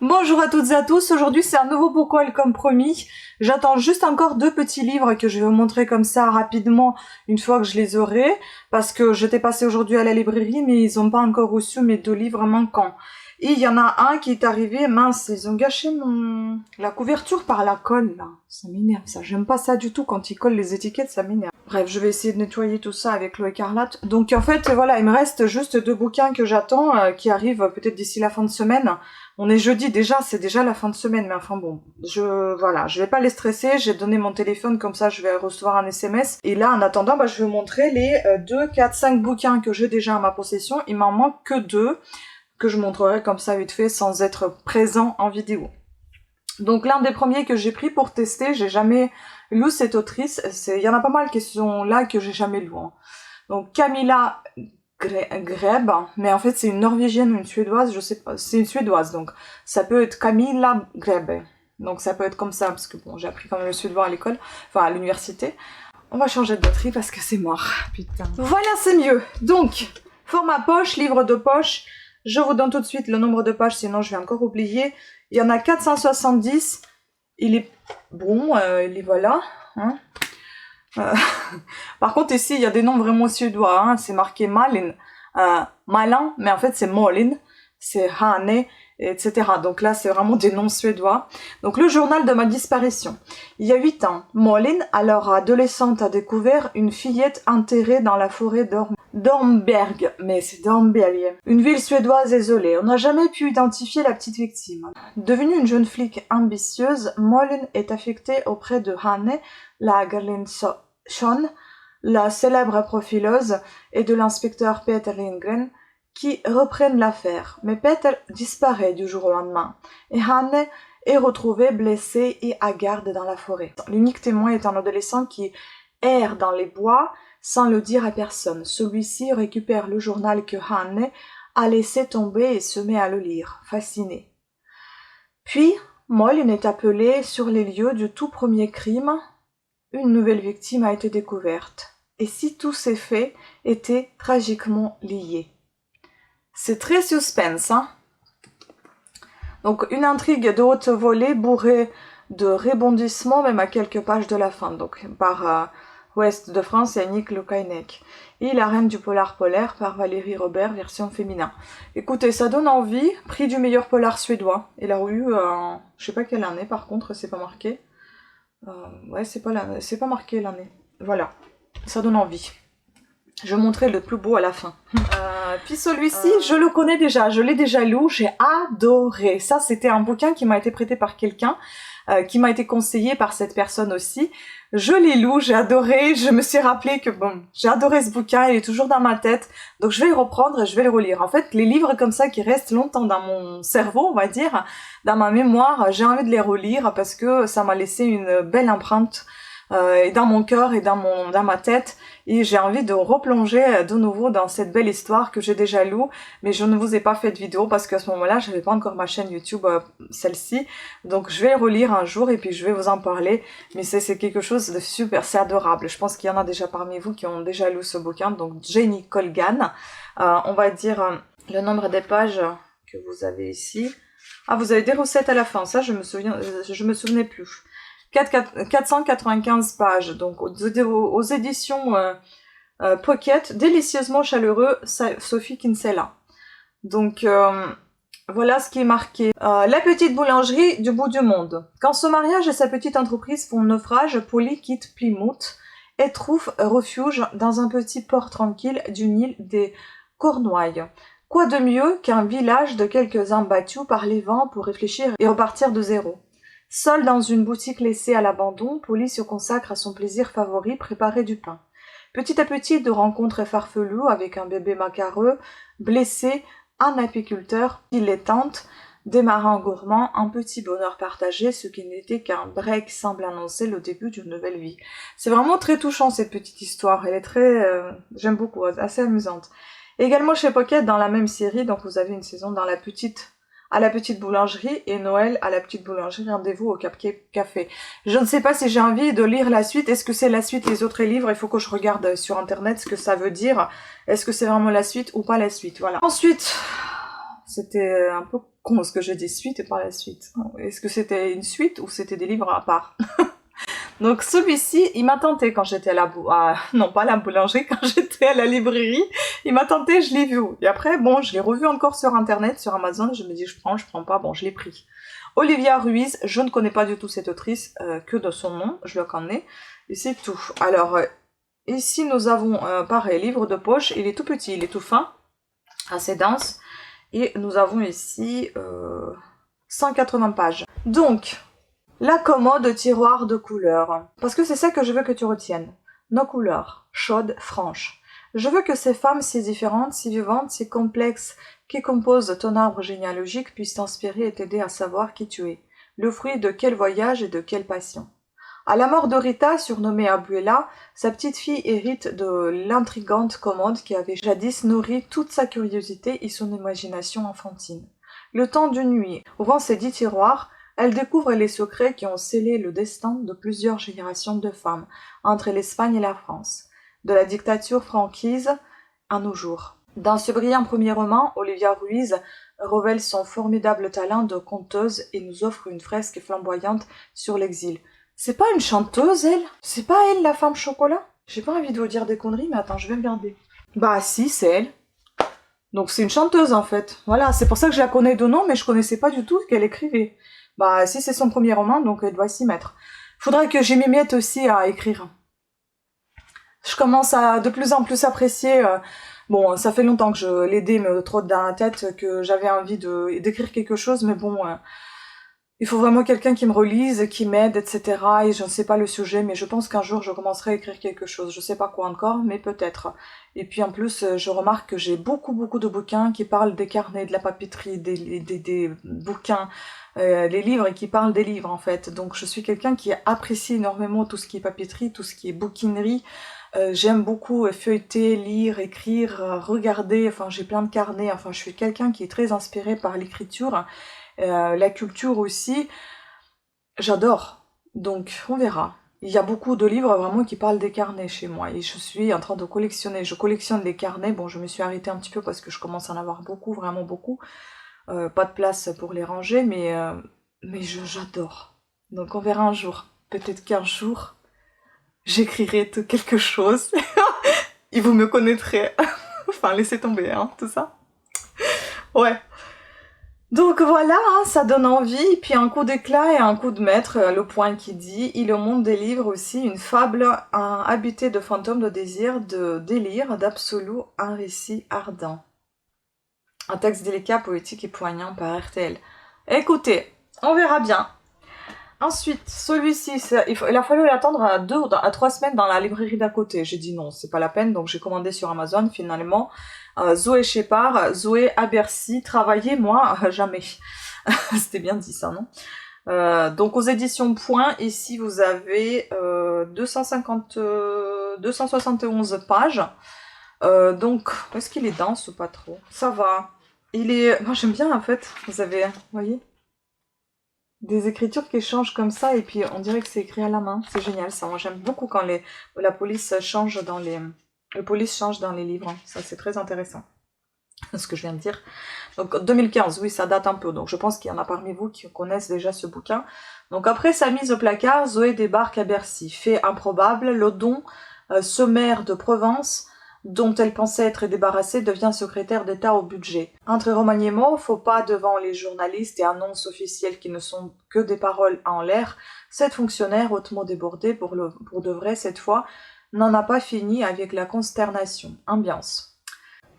Bonjour à toutes et à tous, aujourd'hui c'est un nouveau Pourquoi comme promis. J'attends juste encore 2 petits livres que je vais vous montrer comme ça rapidement une fois que je les aurai, parce que j'étais passée aujourd'hui à la librairie mais ils n'ont pas encore reçu mes 2 livres manquants. Et il y en a un qui est arrivé, mince, ils ont gâché la couverture par la colle là, ça m'énerve ça, j'aime pas ça du tout quand ils collent les étiquettes, ça m'énerve. Bref, je vais essayer de nettoyer tout ça avec l'eau écarlate. Donc en fait, voilà, il me reste juste 2 bouquins que j'attends, qui arrivent peut-être d'ici la fin de semaine. On est jeudi déjà, c'est déjà la fin de semaine, mais enfin bon, voilà, je vais pas les stresser, j'ai donné mon téléphone, comme ça je vais recevoir un SMS. Et là, en attendant, je vais vous montrer les 2, 4, 5 bouquins que j'ai déjà à ma possession. Il m'en manque que 2, que je montrerai comme ça vite fait, sans être présent en vidéo. Donc l'un des premiers que j'ai pris pour tester, j'ai jamais lu cette autrice, il y en a pas mal qui sont là que j'ai jamais lu. Hein. Donc Camilla Greb, mais en fait c'est une norvégienne ou une suédoise, je sais pas, c'est une suédoise, donc ça peut être Camilla Greb, donc ça peut être comme ça, parce que bon, j'ai appris quand même le suédois à l'école, enfin à l'université. On va changer de batterie parce que c'est mort, putain. Voilà, c'est mieux. Donc, format poche, livre de poche, je vous donne tout de suite le nombre de pages, sinon je vais encore oublier. Il y en a 470, il est bon, il est voilà, hein. Par contre ici il y a des noms vraiment suédois, hein. C'est marqué Malin, Malin, mais en fait c'est Molin, c'est Hane, etc. Donc là c'est vraiment des noms suédois. Donc le journal de ma disparition. Il y a 8 ans, Molin, alors adolescente, a découvert une fillette enterrée dans la forêt d'Ormberg, mais c'est Dornberg, une ville suédoise isolée. On n'a jamais pu identifier la petite victime. Devenue une jeune flic ambitieuse, Molin est affectée auprès de Hane, la Garlinson, la célèbre profileuse, et de l'inspecteur Peter Lindgren, qui reprennent l'affaire. Mais Peter disparaît du jour au lendemain, et Hane est retrouvée blessée et hagarde dans la forêt. L'unique témoin est un adolescent qui erre dans les bois sans le dire à personne. Celui-ci récupère le journal que Hane a laissé tomber et se met à le lire, fasciné. Puis, Molin est appelé sur les lieux du tout premier crime. Une nouvelle victime a été découverte. Et si tous ces faits étaient tragiquement liés? C'est très suspense, hein? Donc, une intrigue de haute volée bourrée de rebondissements, même à quelques pages de la fin. Donc, par Ouest de France et Annick Lukainek. Et La Reine du polar polaire par Valérie Robert, version féminin. Écoutez, ça donne envie. Prix du meilleur polar suédois. Il a eu, je sais pas quelle année par contre, c'est pas marqué. Ouais, c'est pas marqué l'année. Voilà, ça donne envie. Je vais montrer le plus beau à la fin. Puis celui-ci, je le connais déjà, je l'ai déjà lu, j'ai adoré. Ça, c'était un bouquin qui m'a été prêté par quelqu'un, qui m'a été conseillé par cette personne aussi. Je l'ai lu, j'ai adoré, je me suis rappelé que bon, j'ai adoré ce bouquin, il est toujours dans ma tête, donc je vais le reprendre et je vais le relire. En fait, les livres comme ça qui restent longtemps dans mon cerveau, on va dire, dans ma mémoire, j'ai envie de les relire parce que ça m'a laissé une belle empreinte dans mon cœur et dans ma tête, et j'ai envie de replonger de nouveau dans cette belle histoire que j'ai déjà lue, mais je ne vous ai pas fait de vidéo parce qu'à ce moment-là, j'avais pas encore ma chaîne YouTube, celle-ci, donc je vais relire un jour et puis je vais vous en parler, mais c'est quelque chose de super, c'est adorable. Je pense qu'il y en a déjà parmi vous qui ont déjà lu ce bouquin, donc Jenny Colgan, on va dire le nombre des pages que vous avez ici. Ah, vous avez des recettes à la fin, ça je me souvenais plus. 495 pages, donc aux éditions Pocket, délicieusement chaleureux, Sophie Kinsella. Donc voilà ce qui est marqué. La petite boulangerie du bout du monde. Quand son mariage et sa petite entreprise font naufrage, Polly quitte Plymouth et trouve refuge dans un petit port tranquille d'une île des Cornouailles. Quoi de mieux qu'un village de quelques-uns battus par les vents pour réfléchir et repartir de zéro? Seule dans une boutique laissée à l'abandon, Polly se consacre à son plaisir favori, préparer du pain. Petit à petit, de rencontres farfelues avec un bébé macareux, blessé, un apiculteur, dilettante, des marins gourmands, un petit bonheur partagé, ce qui n'était qu'un break semble annoncer le début d'une nouvelle vie. C'est vraiment très touchant cette petite histoire, elle est très, j'aime beaucoup, assez amusante. Également chez Pocket, dans la même série, donc vous avez une saison dans à la petite boulangerie et Noël à la petite boulangerie, rendez-vous au Cupcake Café. Je ne sais pas si j'ai envie de lire la suite. Est-ce que c'est la suite les autres livres? Il faut que je regarde sur internet ce que ça veut dire. Est-ce que c'est vraiment la suite ou pas la suite? Voilà. Ensuite, c'était un peu con ce que j'ai dit suite et pas la suite. Est-ce que c'était une suite ou c'était des livres à part? Donc celui-ci, il m'a tenté quand j'étais à la non pas à la boulangerie, quand j'étais à la librairie, il m'a tenté, je l'ai vu. Et après, bon, je l'ai revu encore sur internet, sur Amazon, je me dis je prends pas, bon, je l'ai pris. Olivia Ruiz, je ne connais pas du tout cette autrice, que de son nom, je le connais, et c'est tout. Alors, ici nous avons, pareil, livre de poche, il est tout petit, il est tout fin, assez dense, et nous avons ici 180 pages. Donc, la commode tiroir de couleurs. Parce que c'est ça que je veux que tu retiennes. Nos couleurs, chaudes, franches. Je veux que ces femmes si différentes, si vivantes, si complexes, qui composent ton arbre généalogique puissent t'inspirer et t'aider à savoir qui tu es. Le fruit de quel voyage et de quelle passion. À la mort de Rita, surnommée Abuela, sa petite fille hérite de l'intrigante commode qui avait jadis nourri toute sa curiosité et son imagination enfantine. Le temps d'une nuit, ouvrant ses 10 tiroirs, elle découvre les secrets qui ont scellé le destin de plusieurs générations de femmes entre l'Espagne et la France, de la dictature franquise à nos jours. Dans ce brillant premier roman, Olivia Ruiz révèle son formidable talent de conteuse et nous offre une fresque flamboyante sur l'exil. C'est pas une chanteuse, elle? C'est pas elle, la femme chocolat? J'ai pas envie de vous dire des conneries, mais attends, je vais regarder. Bah si, c'est elle. Donc c'est une chanteuse, en fait. Voilà, c'est pour ça que je la connais de nom, mais je connaissais pas du tout qu'elle écrivait. Bah si c'est son premier roman, donc elle doit s'y mettre. Faudrait que j'y m'y mette aussi à écrire. Je commence à de plus en plus apprécier... bon, ça fait longtemps que l'idée me trotte dans la tête, que j'avais envie d'écrire quelque chose, mais bon... il faut vraiment quelqu'un qui me relise, qui m'aide, etc. Et je ne sais pas le sujet, mais je pense qu'un jour je commencerai à écrire quelque chose. Je sais pas quoi encore, mais peut-être. Et puis en plus, je remarque que j'ai beaucoup de bouquins qui parlent des carnets, de la papeterie, des bouquins, les livres et qui parlent des livres en fait. Donc je suis quelqu'un qui apprécie énormément tout ce qui est papeterie, tout ce qui est bouquinerie. J'aime beaucoup feuilleter, lire, écrire, regarder, enfin j'ai plein de carnets, enfin je suis quelqu'un qui est très inspiré par l'écriture. La culture aussi, j'adore. Donc, on verra. Il y a beaucoup de livres vraiment qui parlent des carnets chez moi. Et je suis en train de collectionner. Je collectionne les carnets. Bon, je me suis arrêtée un petit peu parce que je commence à en avoir beaucoup, vraiment beaucoup. Pas de place pour les ranger, mais j'adore. Donc, on verra un jour. Peut-être qu'un jour, j'écrirai quelque chose. Et vous me connaîtrez. Enfin, laissez tomber, hein, tout ça. Ouais. Donc voilà, hein, ça donne envie, puis un coup d'éclat et un coup de maître, le point qui dit « Il au monde des livres aussi une fable, un habité de fantômes, de désir, de délire, d'absolu, un récit ardent. » Un texte délicat, poétique et poignant par RTL. Écoutez, on verra bien. Ensuite, celui-ci, il a fallu l'attendre à 2 ou à 3 semaines dans la librairie d'à côté. J'ai dit non, c'est pas la peine, donc j'ai commandé sur Amazon finalement. Zoé Shepard, Zoé à Bercy, travailler, moi, jamais. C'était bien dit ça, non? Donc aux éditions Point, ici vous avez 271 pages. Donc, est-ce qu'il est dense ou pas trop? Ça va. Moi j'aime bien en fait, vous avez, vous voyez? Des écritures qui changent comme ça et puis on dirait que c'est écrit à la main. C'est génial ça. Moi j'aime beaucoup quand la police change dans les... Le police change dans les livres. Ça c'est très intéressant. Ce que je viens de dire. Donc 2015, oui ça date un peu. Donc je pense qu'il y en a parmi vous qui connaissent déjà ce bouquin. Donc après sa mise au placard, Zoé débarque à Bercy. Fait improbable, le don sommaire de Provence dont elle pensait être débarrassée, devient secrétaire d'État au budget. Entre remaniements, faux pas devant les journalistes et annonces officielles qui ne sont que des paroles en l'air, cette fonctionnaire, hautement débordée pour de vrai cette fois, n'en a pas fini avec la consternation. Ambiance.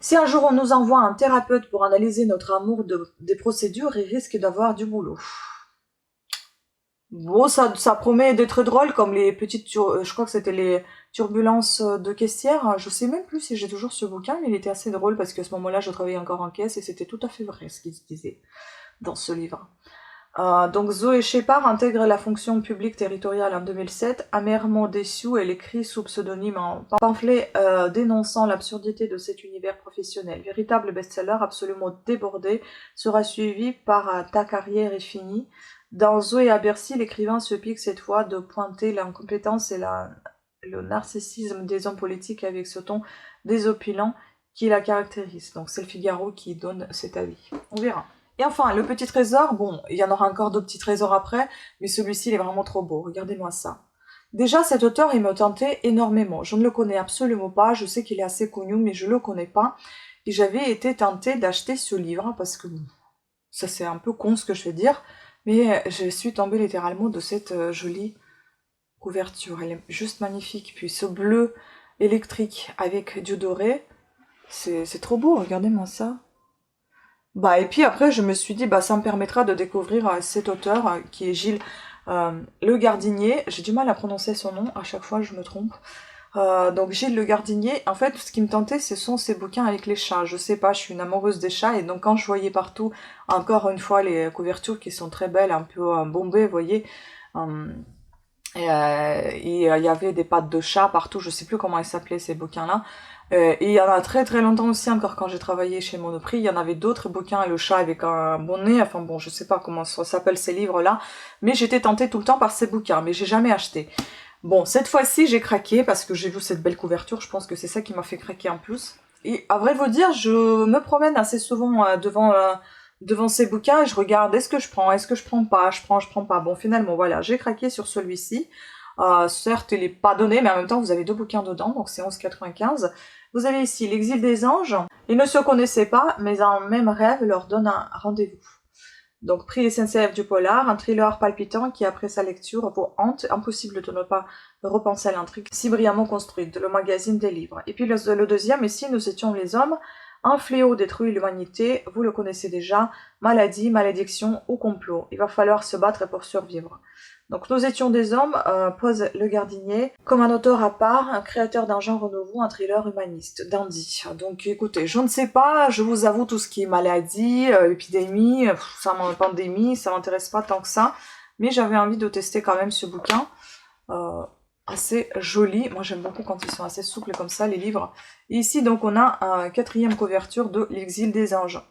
Si un jour on nous envoie un thérapeute pour analyser notre amour des procédures, il risque d'avoir du boulot. Bon, ça promet d'être drôle, comme les petites... je crois que c'était les turbulences de caissière. Je sais même plus si j'ai toujours ce bouquin, mais il était assez drôle parce qu'à ce moment-là, je travaillais encore en caisse et c'était tout à fait vrai ce qu'il se disait dans ce livre. Donc Zoé Shepard intègre la fonction publique territoriale en 2007. Amèrement déçue, elle écrit sous pseudonyme un pamphlet dénonçant l'absurdité de cet univers professionnel. Véritable best-seller absolument débordé, sera suivi par Ta carrière est finie. Dans Zoé à Bercy, l'écrivain se pique cette fois de pointer l'incompétence et le narcissisme des hommes politiques avec ce ton désopilant qui la caractérise. Donc c'est le Figaro qui donne cet avis. On verra. Et enfin, le petit trésor, bon, il y en aura encore 2 petits trésors après, mais celui-ci, il est vraiment trop beau. Regardez-moi ça. Déjà, cet auteur, il me tentait énormément. Je ne le connais absolument pas, je sais qu'il est assez connu, mais je le connais pas. Et j'avais été tentée d'acheter ce livre, parce que, bon, ça c'est un peu con ce que je vais dire, mais je suis tombée littéralement de cette jolie couverture. Elle est juste magnifique. Puis ce bleu électrique avec du doré, c'est trop beau, regardez-moi ça. Bah, et puis après, je me suis dit, bah, ça me permettra de découvrir cet auteur qui est Gilles Le Gardinier. J'ai du mal à prononcer son nom, à chaque fois je me trompe. Donc Gilles Le Gardinier, en fait, ce qui me tentait, ce sont ces bouquins avec les chats. Je sais pas, je suis une amoureuse des chats, et donc quand je voyais partout, encore une fois, les couvertures qui sont très belles, un peu bombées, vous voyez, il y avait des pattes de chat partout, je sais plus comment ils s'appelaient ces bouquins-là. Et il y en a très très longtemps aussi, encore quand j'ai travaillé chez Monoprix, il y en avait d'autres bouquins, et le chat avec un bon nez, enfin bon, je sais pas comment ça s'appelle ces livres-là, mais j'étais tentée tout le temps par ces bouquins, mais j'ai jamais acheté. Bon, cette fois-ci, j'ai craqué parce que j'ai vu cette belle couverture, je pense que c'est ça qui m'a fait craquer en plus. Et à vrai vous dire, je me promène assez souvent devant ces bouquins et je regarde, est-ce que je prends pas, je prends pas. Bon, finalement, voilà, j'ai craqué sur celui-ci. Certes, il est pas donné, mais en même temps, vous avez 2 bouquins dedans, donc c'est 11,95. Vous avez ici L'Exil des anges. Ils ne se connaissaient pas, mais un même rêve leur donne un rendez-vous. Donc, Prix SNCF du polar, un thriller palpitant qui, après sa lecture, vous hante, impossible de ne pas repenser à l'intrigue si brillamment construite, le magazine des livres. Et puis le deuxième, ici, Nous étions les hommes, un fléau détruit l'humanité, vous le connaissez déjà, maladie, malédiction ou complot. Il va falloir se battre pour survivre. Donc Nous étions des hommes, pose Le Gardinier, comme un auteur à part, un créateur d'un genre nouveau, un thriller humaniste, dandy. Donc écoutez, je ne sais pas, je vous avoue, tout ce qui est maladie, épidémie, pandémie, ça m'intéresse pas tant que ça, mais j'avais envie de tester quand même ce bouquin, assez joli. Moi j'aime beaucoup quand ils sont assez souples comme ça, les livres. Et ici donc on a une 4e couverture de L'Exil des anges.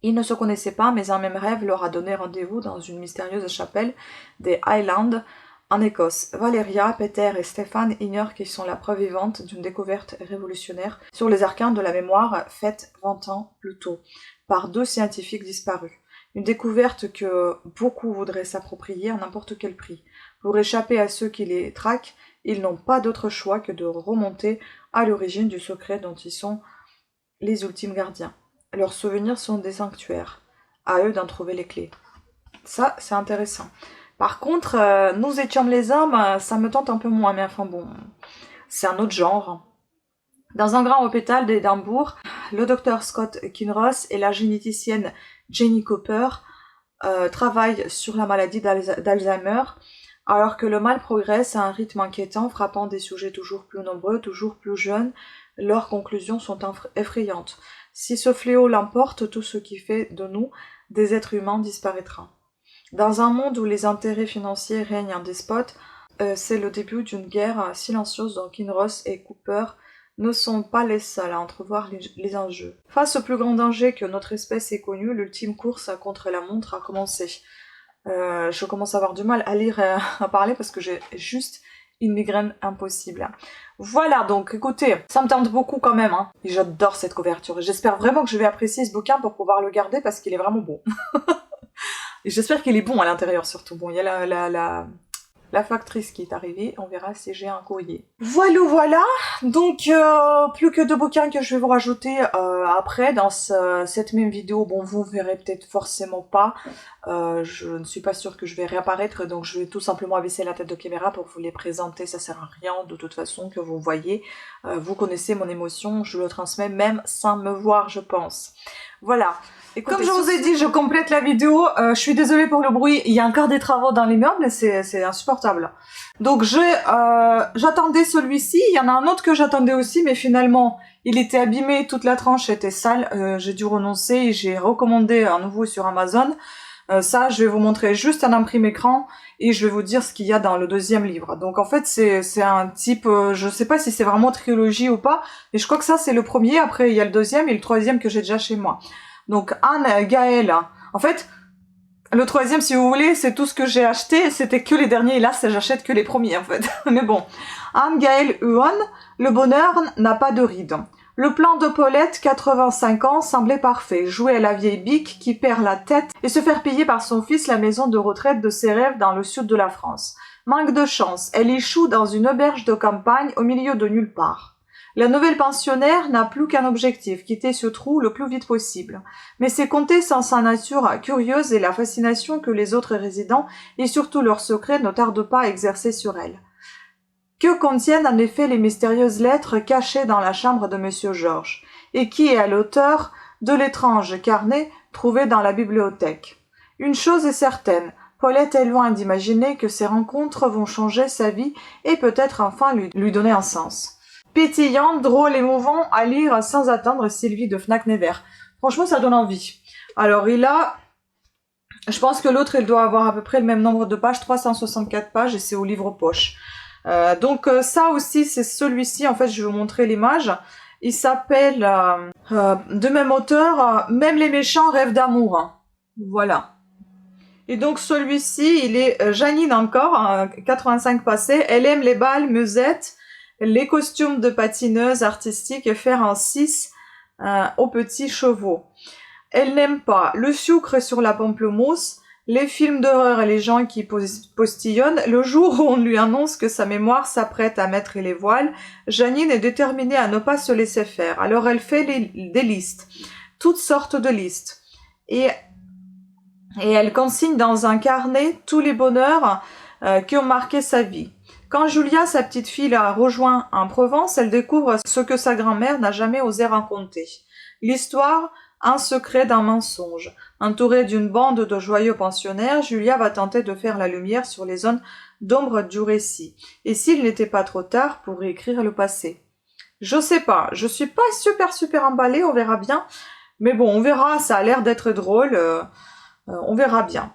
Ils ne se connaissaient pas, mais un même rêve leur a donné rendez-vous dans une mystérieuse chapelle des Highlands, en Écosse. Valeria, Peter et Stéphane ignorent qu'ils sont la preuve vivante d'une découverte révolutionnaire sur les arcanes de la mémoire faite 20 ans plus tôt, par 2 scientifiques disparus. Une découverte que beaucoup voudraient s'approprier à n'importe quel prix. Pour échapper à ceux qui les traquent, ils n'ont pas d'autre choix que de remonter à l'origine du secret dont ils sont les ultimes gardiens. Leurs souvenirs sont des sanctuaires. À eux d'en trouver les clés. Ça, c'est intéressant. Par contre, Nous étions les hommes, ça me tente un peu moins, mais enfin bon, c'est un autre genre. Dans un grand hôpital d'Édimbourg, le docteur Scott Kinross et la généticienne Jenny Cooper travaillent sur la maladie d'Alzheimer, alors que le mal progresse à un rythme inquiétant, frappant des sujets toujours plus nombreux, toujours plus jeunes. Leurs conclusions sont effrayantes. Si ce fléau l'emporte, tout ce qui fait de nous des êtres humains disparaîtra. Dans un monde où les intérêts financiers règnent en despote, c'est le début d'une guerre silencieuse dont Kinross et Cooper ne sont pas les seuls à entrevoir les enjeux. Face au plus grand danger que notre espèce ait connu, l'ultime course contre la montre a commencé. Je commence à avoir du mal à lire et à parler parce que j'ai juste une migraine impossible. Voilà, donc écoutez, ça me tente beaucoup quand même, hein. Et j'adore cette couverture. J'espère vraiment que je vais apprécier ce bouquin pour pouvoir le garder parce qu'il est vraiment bon. Et j'espère qu'il est bon à l'intérieur surtout. Bon, il y a la factrice qui est arrivée, on verra si j'ai un courrier. Voilà, donc plus que 2 bouquins que je vais vous rajouter après dans cette même vidéo. Bon, vous verrez peut-être forcément pas, je ne suis pas sûre que je vais réapparaître, donc je vais tout simplement abaisser la tête de caméra pour vous les présenter, ça sert à rien de toute façon que vous voyez. Vous connaissez mon émotion, je le transmets même sans me voir, je pense. Voilà. Et comme je vous ai dit, je complète la vidéo. Je suis désolée pour le bruit. Il y a encore des travaux dans l'immeuble et c'est insupportable. Donc j'attendais celui-ci. Il y en a un autre que j'attendais aussi, mais finalement, il était abîmé. Toute la tranche était sale. J'ai dû renoncer et j'ai recommandé un nouveau sur Amazon. Ça, je vais vous montrer juste un imprimé écran et je vais vous dire ce qu'il y a dans le 2e livre. Donc en fait, c'est un type, je sais pas si c'est vraiment trilogie ou pas, mais je crois que ça c'est le premier. Après, il y a le 2e et le 3e que j'ai déjà chez moi. Donc Anne, Gaël, en fait, le 3e, si vous voulez, c'est tout ce que j'ai acheté, c'était que les derniers, et là, j'achète que les premiers, en fait. Mais bon, Anne, Gaël, Huon, le bonheur n'a pas de rides. Le plan de Paulette, 85 ans, semblait parfait. Jouer à la vieille bique qui perd la tête et se faire payer par son fils la maison de retraite de ses rêves dans le sud de la France. Manque de chance, elle échoue dans une auberge de campagne au milieu de nulle part. La nouvelle pensionnaire n'a plus qu'un objectif, quitter ce trou le plus vite possible. Mais c'est compter sans sa nature curieuse et la fascination que les autres résidents et surtout leurs secrets ne tardent pas à exercer sur elle. Que contiennent en effet les mystérieuses lettres cachées dans la chambre de Monsieur Georges, et qui est l'auteur de l'étrange carnet trouvé dans la bibliothèque? Une chose est certaine, Paulette est loin d'imaginer que ces rencontres vont changer sa vie et peut-être enfin lui donner un sens. Pétillant, drôle, émouvant, à lire sans attendre Sylvie de Fnac Nevers. Franchement, ça donne envie. Alors, je pense que l'autre, il doit avoir à peu près le même nombre de pages, 364 pages, et c'est au livre poche. Donc, ça aussi, c'est celui-ci. En fait, je vais vous montrer l'image. Il s'appelle, de même auteur, Même les méchants rêvent d'amour. Voilà. Et donc, celui-ci, il est Janine encore, 85 passés. Elle aime les balles, musettes, les costumes de patineuse artistique et faire un 6 aux petits chevaux. Elle n'aime pas le sucre sur la pamplemousse, les films d'horreur et les gens qui postillonnent. Le jour où on lui annonce que sa mémoire s'apprête à mettre les voiles, Janine est déterminée à ne pas se laisser faire. Alors elle fait des listes, toutes sortes de listes. Et elle consigne dans un carnet tous les bonheurs qui ont marqué sa vie. Quand Julia, sa petite fille, la rejoint en Provence, elle découvre ce que sa grand-mère n'a jamais osé raconter. L'histoire, un secret d'un mensonge. Entourée d'une bande de joyeux pensionnaires, Julia va tenter de faire la lumière sur les zones d'ombre du récit. Et s'il n'était pas trop tard pour réécrire le passé? Je sais pas, je suis pas super emballée, on verra bien. Mais bon, on verra, ça a l'air d'être drôle, on verra bien.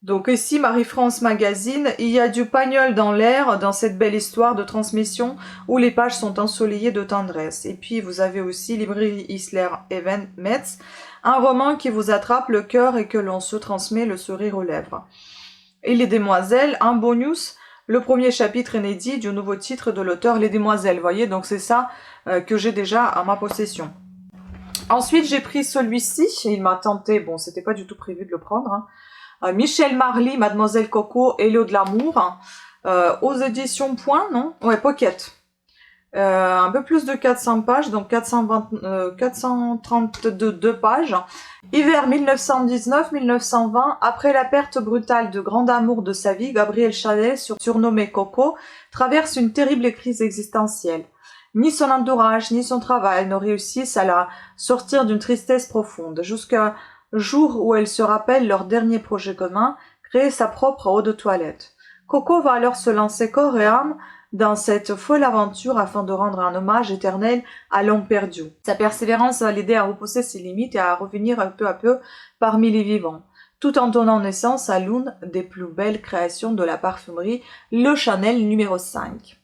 Donc ici, Marie-France Magazine, il y a du pagnol dans l'air dans cette belle histoire de transmission où les pages sont ensoleillées de tendresse. Et puis vous avez aussi Librairie Isler Even Metz, un roman qui vous attrape le cœur et que l'on se transmet le sourire aux lèvres. Et Les Demoiselles, un bonus, le premier chapitre inédit du nouveau titre de l'auteur Les Demoiselles. Vous voyez, donc c'est ça que j'ai déjà à ma possession. Ensuite, j'ai pris celui-ci, il m'a tenté, bon, c'était pas du tout prévu de le prendre, hein. Michel Marly, Mademoiselle Coco, Hello de l'amour, aux éditions Point, non? Ouais, Pocket. Un peu plus de 400 pages, donc 432 pages. Hiver 1919-1920, après la perte brutale de grand amour de sa vie, Gabriel Chalet, surnommé Coco, traverse une terrible crise existentielle. Ni son entourage, ni son travail ne réussissent à la sortir d'une tristesse profonde, jusqu'à jour où elle se rappelle leur dernier projet commun, créer sa propre eau de toilette. Coco va alors se lancer corps et âme dans cette folle aventure afin de rendre un hommage éternel à l'homme perdu. Sa persévérance va l'aider à repousser ses limites et à revenir peu à peu parmi les vivants, tout en donnant naissance à l'une des plus belles créations de la parfumerie, le Chanel numéro 5.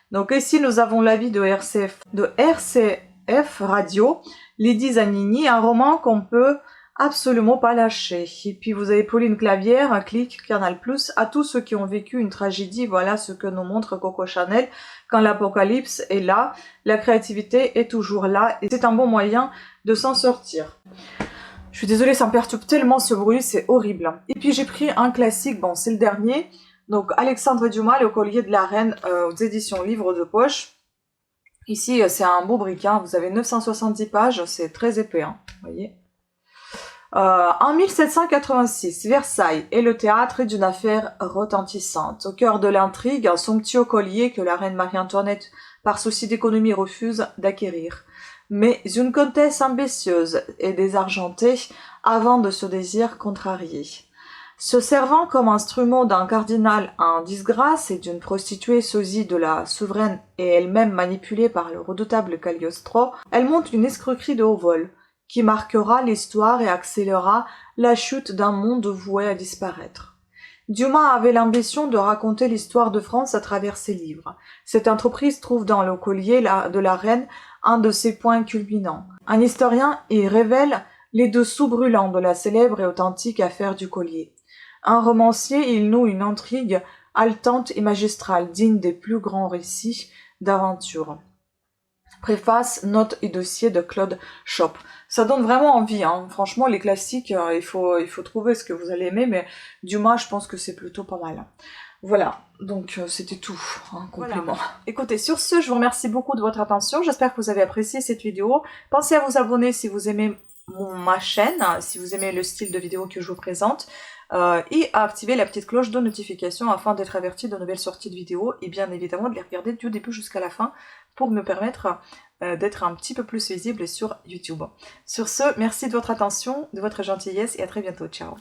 Donc ici, nous avons l'avis de RCF Radio, Lydie Zanini, un roman qu'on peut absolument pas lâcher. Et puis vous avez Pauline Clavière, un clic, Canal+, à tous ceux qui ont vécu une tragédie, voilà ce que nous montre Coco Chanel. Quand l'apocalypse est là, la créativité est toujours là, et c'est un bon moyen de s'en sortir. Je suis désolée, ça me perturbe tellement ce bruit, c'est horrible. Et puis j'ai pris un classique, bon c'est le dernier, donc Alexandre Dumas, Le collier de la reine, aux éditions Livre de poche. Ici c'est un beau briquin, vous avez 970 pages, c'est très épais, hein, vous voyez. En 1786, Versailles est le théâtre d'une affaire retentissante. Au cœur de l'intrigue, un somptueux collier que la reine Marie-Antoinette, par souci d'économie, refuse d'acquérir. Mais une comtesse ambitieuse et désargentée, avant de ce désir contrarié. Se servant comme instrument d'un cardinal en disgrâce et d'une prostituée sosie de la souveraine et elle-même manipulée par le redoutable Cagliostro, elle monte une escroquerie de haut vol, qui marquera l'histoire et accélérera la chute d'un monde voué à disparaître. Dumas avait l'ambition de raconter l'histoire de France à travers ses livres. Cette entreprise trouve dans le collier de la reine un de ses points culminants. Un historien y révèle les dessous brûlants de la célèbre et authentique affaire du collier. Un romancier, il noue une intrigue haletante et magistrale, digne des plus grands récits d'aventure. Préface, notes et dossiers de Claude Shop. Ça donne vraiment envie, hein. Franchement, les classiques, il faut trouver ce que vous allez aimer, mais Dumas, je pense que c'est plutôt pas mal. Voilà, donc c'était tout, un complément. Voilà. Écoutez, sur ce, je vous remercie beaucoup de votre attention. J'espère que vous avez apprécié cette vidéo. Pensez à vous abonner si vous aimez ma chaîne, si vous aimez le style de vidéo que je vous présente, et à activer la petite cloche de notification afin d'être averti de nouvelles sorties de vidéos, et bien évidemment de les regarder du début jusqu'à la fin pour me permettre d'être un petit peu plus visible sur YouTube. Sur ce, merci de votre attention, de votre gentillesse, et à très bientôt. Ciao.